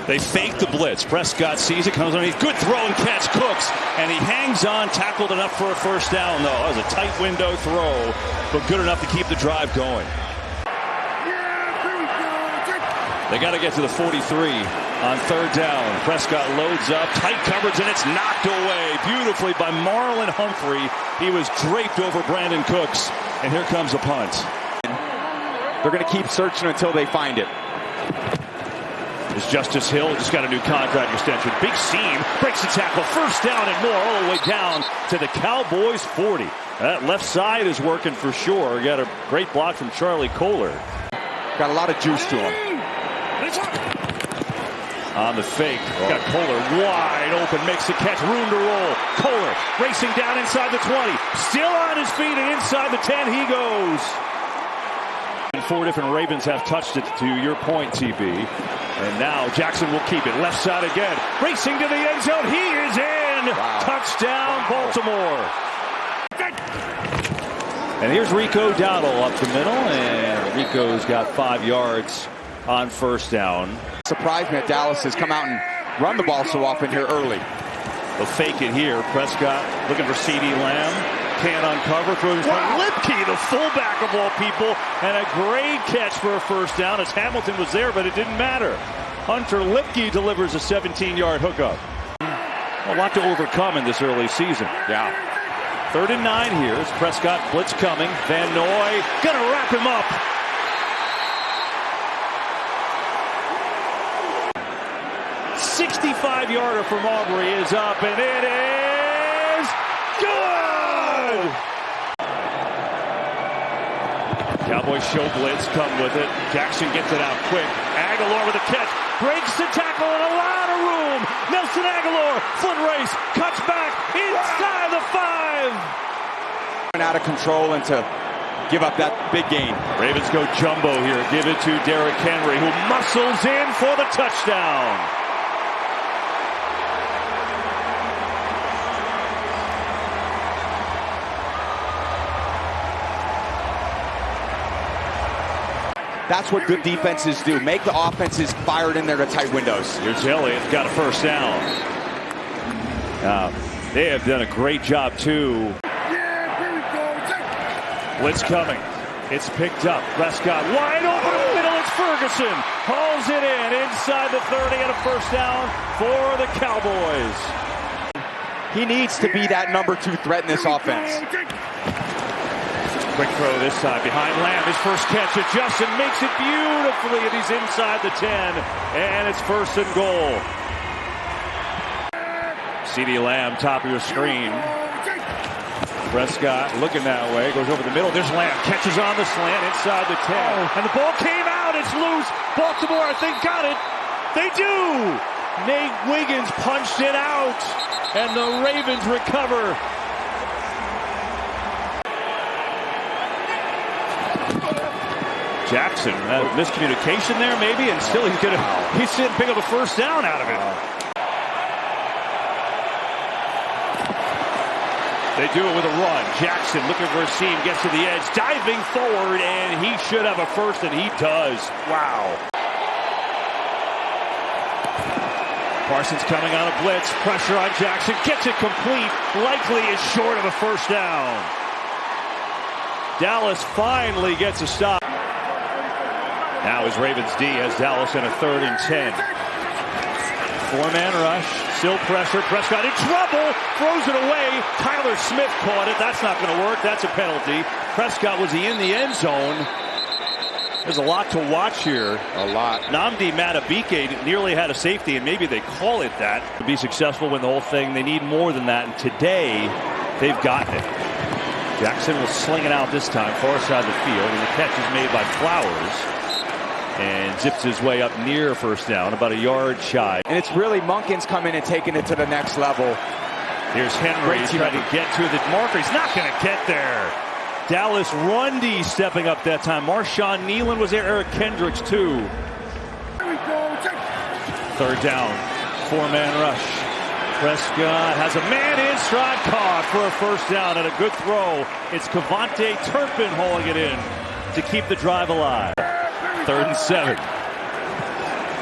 They fake the blitz. Prescott sees it, comes underneath. Good throw and catch. Cooks. And he hangs on, tackled enough for a first down, though. That was a tight window throw, but good enough to keep the drive going. They got to get to the 43 on third down. Prescott loads up, tight coverage, and it's knocked away beautifully by Marlon Humphrey. He was draped over Brandon Cooks, and here comes a punt. They're going to keep searching until they find it. It's Justice Hill, just got a new contract extension. Big seam, breaks the tackle, first down and more, all the way down to the Cowboys 40. That left side is working for sure. Got a great block from Charlie Kohler. Got a lot of juice to him. On the fake, got Kohler wide open, makes the catch, room to roll. Kohler racing down inside the 20, still on his feet and inside the 10 he goes. And 4 different Ravens have touched it, to your point, TB. And now Jackson will keep it, left side again, racing to the end zone, he is in! Wow. Touchdown, Baltimore. And here's Rico Dowdle up the middle, and Rico's got 5 yards on first down. Surprised me that Dallas has come out and run the ball so often here early. They'll fake it here. Prescott looking for C.D. Lamb. Can't uncover. Throws for Lipke, the fullback of all people. And a great catch for a first down as Hamilton was there, but it didn't matter. Hunter Lipke delivers a 17-yard hookup. A lot to overcome in this early season. Yeah. 3rd and 9 here. It's Prescott, blitz coming. Van Noy gonna wrap him up. 65-yarder from Aubrey is up, and it is good! Cowboys show blitz, come with it. Jackson gets it out quick. Aguilar with a catch, breaks the tackle and a lot of room. Nelson Aguilar, foot race, cuts back inside the 5. Out of control and to give up that big gain. Ravens go jumbo here. Give it to Derrick Henry, who muscles in for the touchdown. That's what good defenses do. Make the offenses fired in there to tight windows. Here's Elliott, got a first down. They have done a great job, too. Blitz coming. It's picked up. Prescott wide open in the middle. It's Ferguson. Hauls it in inside the 30 and a first down for the Cowboys. He needs to be that number 2 threat in this offense. Quick throw this time behind Lamb. His first catch adjusts and makes it beautifully, and he's inside the 10, and it's 1st and goal. C.D. Lamb, top of your screen. Prescott looking that way, goes over the middle. There's Lamb, catches on the slant inside the 10, and the ball came out. It's loose. Baltimore, I think, got it. They do. Nate Wiggins punched it out, and the Ravens recover. Jackson, miscommunication there maybe, and still he's didn't pick up a first down out of it. They do it with a run. Jackson looking for a seam, gets to the edge, diving forward, and he should have a first, and he does. Wow. Parsons coming on a blitz, pressure on Jackson, gets it complete, likely is short of a first down. Dallas finally gets a stop. Now is Ravens D has Dallas in a 3rd and 10. 4-man rush, still pressure. Prescott in trouble, throws it away. Tyler Smith caught it. That's not going to work. That's a penalty. Prescott, was he in the end zone? There's a lot to watch here. A lot. Nnamdi Madubuike nearly had a safety, and maybe they call it that. To be successful, win the whole thing, they need more than that, and today they've gotten it. Jackson will sling it out this time, far side of the field, and the catch is made by Flowers. And zips his way up near first down, about a yard shy. And it's really Munkins coming and taking it to the next level. Here's Henry trying to get to the marker. He's not going to get there. Dallas Rundy stepping up that time. Marshawn Nealon was there. Eric Kendricks, too. 3rd down. 4-man rush. Prescott has a man in stride, caught for a first down and a good throw. It's Cavante Turpin hauling it in to keep the drive alive. 3rd and 7.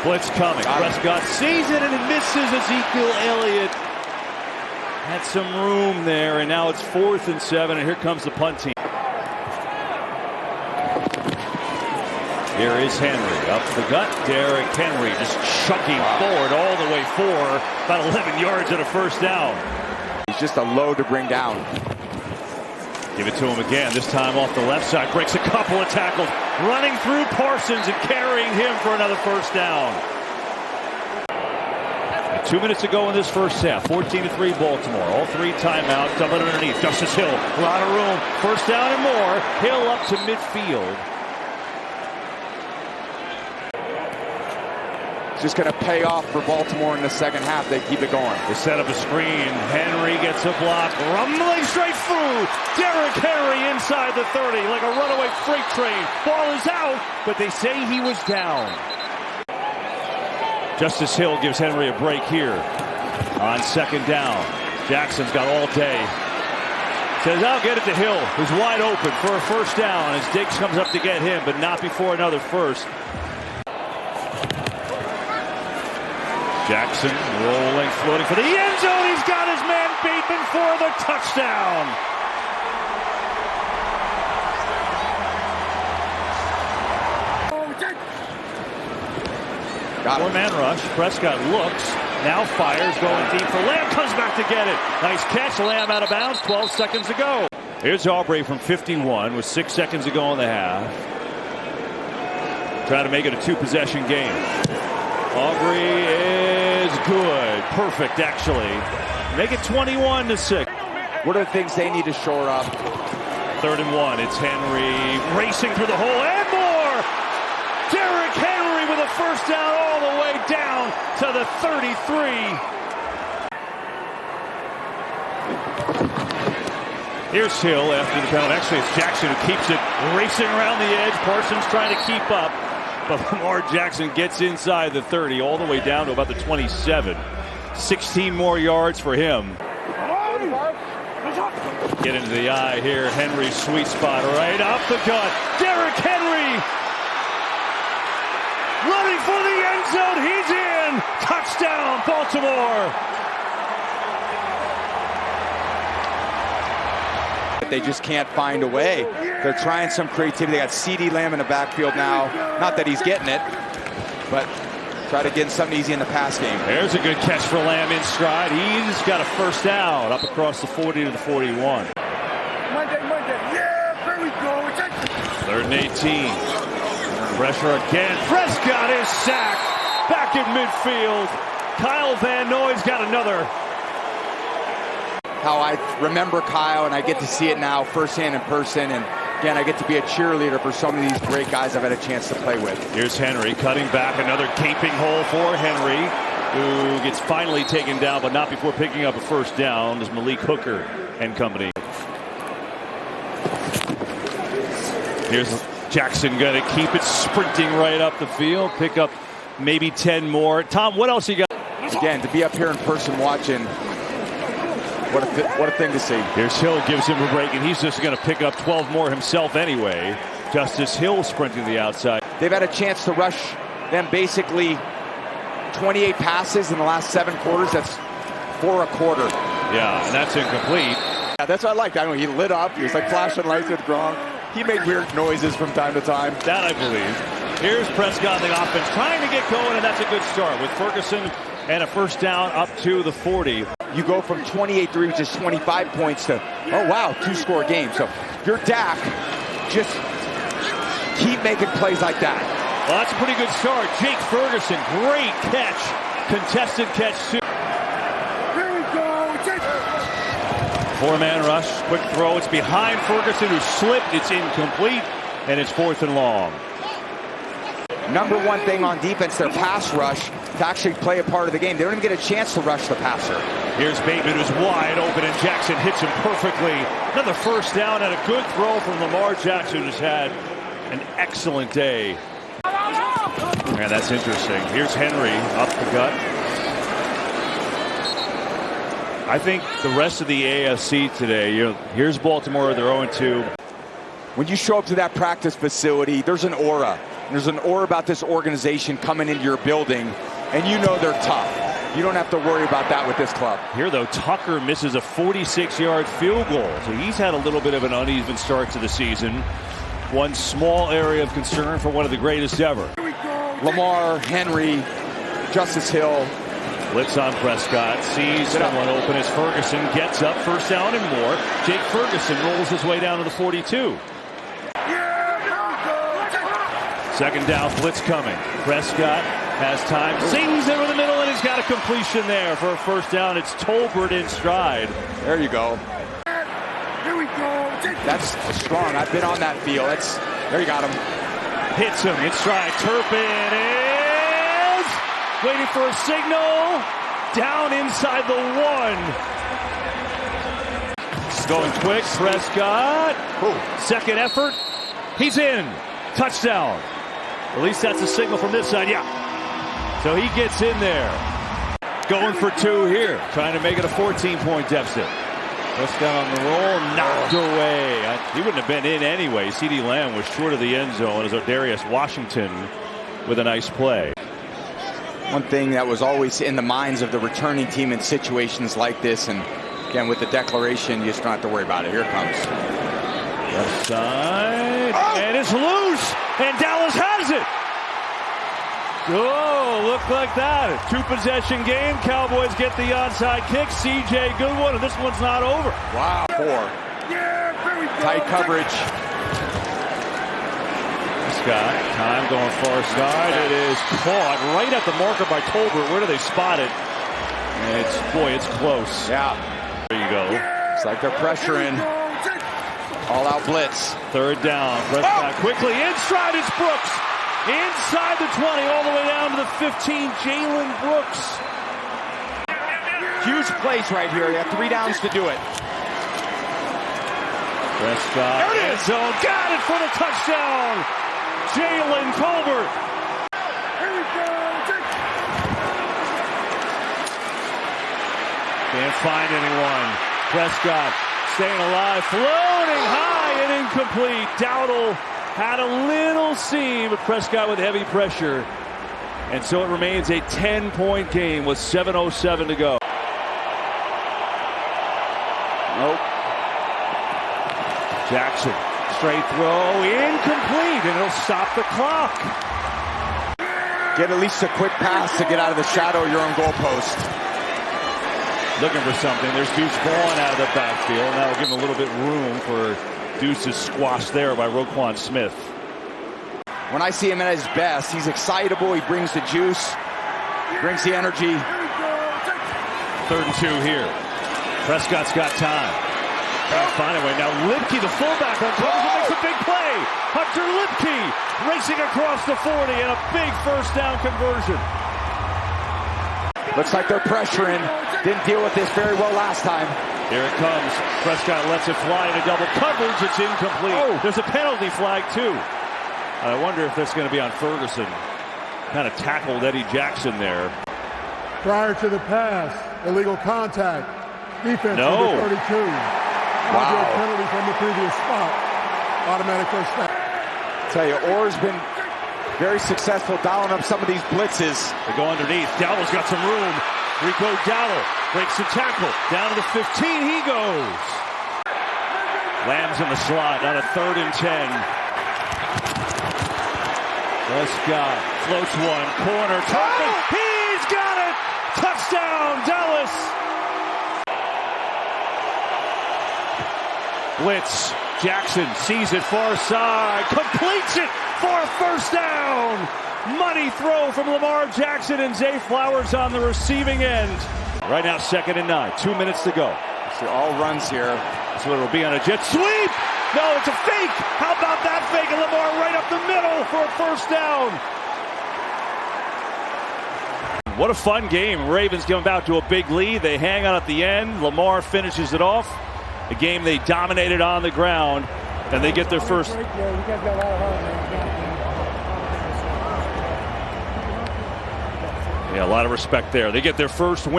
Blitz coming. Prescott sees it and it misses. Ezekiel Elliott had some room there, and now it's 4th and 7, and here comes the punt team. Here is Henry up the gut. Derrick Henry just chucking forward all the way 4, about 11 yards and a first down. He's just a load to bring down. Give it to him again, this time off the left side. Breaks a couple of tackles, running through Parsons and carrying him for another first down. 2 minutes to go in this first half. 14-3 Baltimore. All 3 timeouts. Double it underneath. Justice Hill. A lot of room. First down and more. Hill up to midfield. It's just going to pay off for Baltimore in the second half. They keep it going. They set up a screen. Henry gets a block. Rumbling straight through. Derrick Henry inside the 30 like a runaway freight train. Ball is out, but they say he was down. Justice Hill gives Henry a break here on second down. Jackson's got all day. Says, I'll get it to Hill, who's wide open for a first down as Diggs comes up to get him, but not before another first. Jackson rolling, floating for the end zone. He's got his man Bateman for the touchdown. Four-man rush. Prescott looks. Now fires, going deep for Lamb. Comes back to get it. Nice catch. Lamb out of bounds. 12 seconds to go. Here's Aubrey from 51 with 6 seconds to go in the half. Trying to make it a 2-possession game. Aubrey is good. Perfect, actually. Make it 21-6. What are the things they need to shore up? 3rd and 1. It's Henry racing through the hole and more. Derrick Henry with a first down all the way down to the 33. Here's Hill after the penalty. Actually, it's Jackson who keeps it racing around the edge. Parsons trying to keep up. But Lamar Jackson gets inside the 30 all the way down to about the 27. 16 more yards for him. Get into the eye here. Henry's sweet spot right off the gut. Derrick Henry running for the end zone. He's in. Touchdown, Baltimore. They just can't find a way. They're trying some creativity. They got CeeDee Lamb in the backfield now. Not that he's getting it, but try to get something easy in the pass game. There's a good catch for Lamb in stride. He's got a first down up across the 40 to the 41. Monday. Yeah, there we go. 3rd and 18. Pressure again. Prescott is sacked. Back in midfield. Kyle Van Noy's got another. How I remember Kyle, and I get to see it now firsthand in person. And again, I get to be a cheerleader for some of these great guys I've had a chance to play with. Here's Henry cutting back. Another gaping hole for Henry, who gets finally taken down, but not before picking up a first down as Malik Hooker and company. Here's Jackson going to keep it sprinting right up the field. Pick up maybe 10 more. Tom, what else you got? Again, to be up here in person watching, what a thing to see. Here's Hill, gives him a break, and he's just going to pick up 12 more himself anyway. Justice Hill sprinting to the outside. They've had a chance to rush them basically 28 passes in the last 7 quarters. That's 4 a quarter. Yeah, and that's incomplete. Yeah, that's what I liked. I know he lit up. He was like flashing lights with Gronk. He made weird noises from time to time. That I believe. Here's Prescott on the offense trying to get going, and that's a good start with Ferguson and a first down up to the 40. You go from 28-3, which is 25 points, to, oh, wow, 2-score game. So your Dak, just keep making plays like that. Well, that's a pretty good start. Jake Ferguson, great catch. Contested catch, too. Here we go. 4-man rush, quick throw. It's behind Ferguson, who slipped. It's incomplete, and it's 4th and long. Number one thing on defense, their pass rush, to actually play a part of the game. They don't even get a chance to rush the passer. Here's Bateman, who's wide open, and Jackson hits him perfectly. Another first down and a good throw from Lamar Jackson, who's had an excellent day. And that's interesting. Here's Henry up the gut. I think the rest of the AFC today, here's Baltimore, they're 0-2. when you show up to that practice facility, there's an aura. There's an aura about this organization coming into your building, and you know they're tough. You don't have to worry about that with this club. Here, though, Tucker misses a 46-yard field goal. So he's had a little bit of an uneven start to the season. One small area of concern for one of the greatest ever. Lamar, Henry, Justice Hill. Blitz on Prescott. Sees someone open as Ferguson gets up. First down and more. Jake Ferguson rolls his way down to the 42. Second down, blitz coming. Prescott has time, sings over the middle, and he's got a completion there for a first down. It's Tolbert in stride. There you go. Here we go. That's strong. I've been on that field. There you got him. Hits him in stride. Turpin is waiting for a signal. Down inside the 1. Going quick, Prescott. Second effort. He's in. Touchdown. At least that's a signal from this side. Yeah. So he gets in there. Going for 2 here. Trying to make it a 14-point deficit. Prescott on the roll. Knocked away. He wouldn't have been in anyway. CeeDee Lamb was short of the end zone as Darius Washington with a nice play. One thing that was always in the minds of the returning team in situations like this, and again with the declaration, you just don't have to worry about it. Here it comes. Left side. And it's loose. And Dallas has it. Oh, look like that. 2-possession game. Cowboys get the onside kick. CJ Goodwin, and this one's not over. Wow. 4. Yeah, here we go. Tight coverage. Scott, time going far side. It is caught right at the marker by Tolbert. Where do they spot it? And it's close. Yeah. There you go. It's like they're pressuring. All-out blitz. Third down. Prescott quickly in stride. It's Brooks. Inside the 20, all the way down to the 15. Jalen Brooks. Huge plays right here. You have 3 downs to do it. Prescott. There it is. Zone. Got it for the touchdown. Jalen Tolbert. Here we go. Can't find anyone. Prescott staying alive, floating high and incomplete. Dowdle had a little seam, but Prescott with heavy pressure. And so it remains a 10-point game with 7:07 to go. Nope. Jackson, straight throw, incomplete, and it'll stop the clock. Get at least a quick pass to get out of the shadow of your own goalpost. Looking for something. There's Deuce Vaughn out of the backfield. And that'll give him a little bit room for Deuce's squash there by Roquan Smith. When I see him at his best, he's excitable. He brings the juice, brings the energy. 3rd and 2 here. Prescott's got time. Can't find a way. Now Lipke, the fullback, uncovers and makes a big play. Hunter Lipke racing across the 40 and a big first down conversion. Looks like they're pressuring. Didn't deal with this very well last time. Here it comes. Prescott lets it fly into double coverage. It's incomplete. There's a penalty flag, too. I wonder if that's going to be on Ferguson. Kind of tackled Eddie Jackson there. Prior to the pass, illegal contact. Defense No. number 32. Wow. Penalty from the previous spot. Automatic first down. Tell you, Orr's been very successful dialing up some of these blitzes. They go underneath. Dowdle's got some room. Rico Dowdle breaks the tackle. Down to the 15 he goes. Lamb's in the slot on a 3rd and 10. Prescott floats one. Corner. Turpin. He's got it. Touchdown, Dallas. Blitz. Jackson sees it far side. Completes it for a first down. Money throw from Lamar Jackson, and Zay Flowers on the receiving end. Right now, 2nd and 9. 2 minutes to go. So all runs here. So it'll be on a jet sweep. No, it's a fake. How about that fake? And Lamar right up the middle for a first down. What a fun game. Ravens come back to a big lead. They hang on at the end. Lamar finishes it off. A game they dominated on the ground, and they get their first. Yeah, a lot of respect there. They get their first win.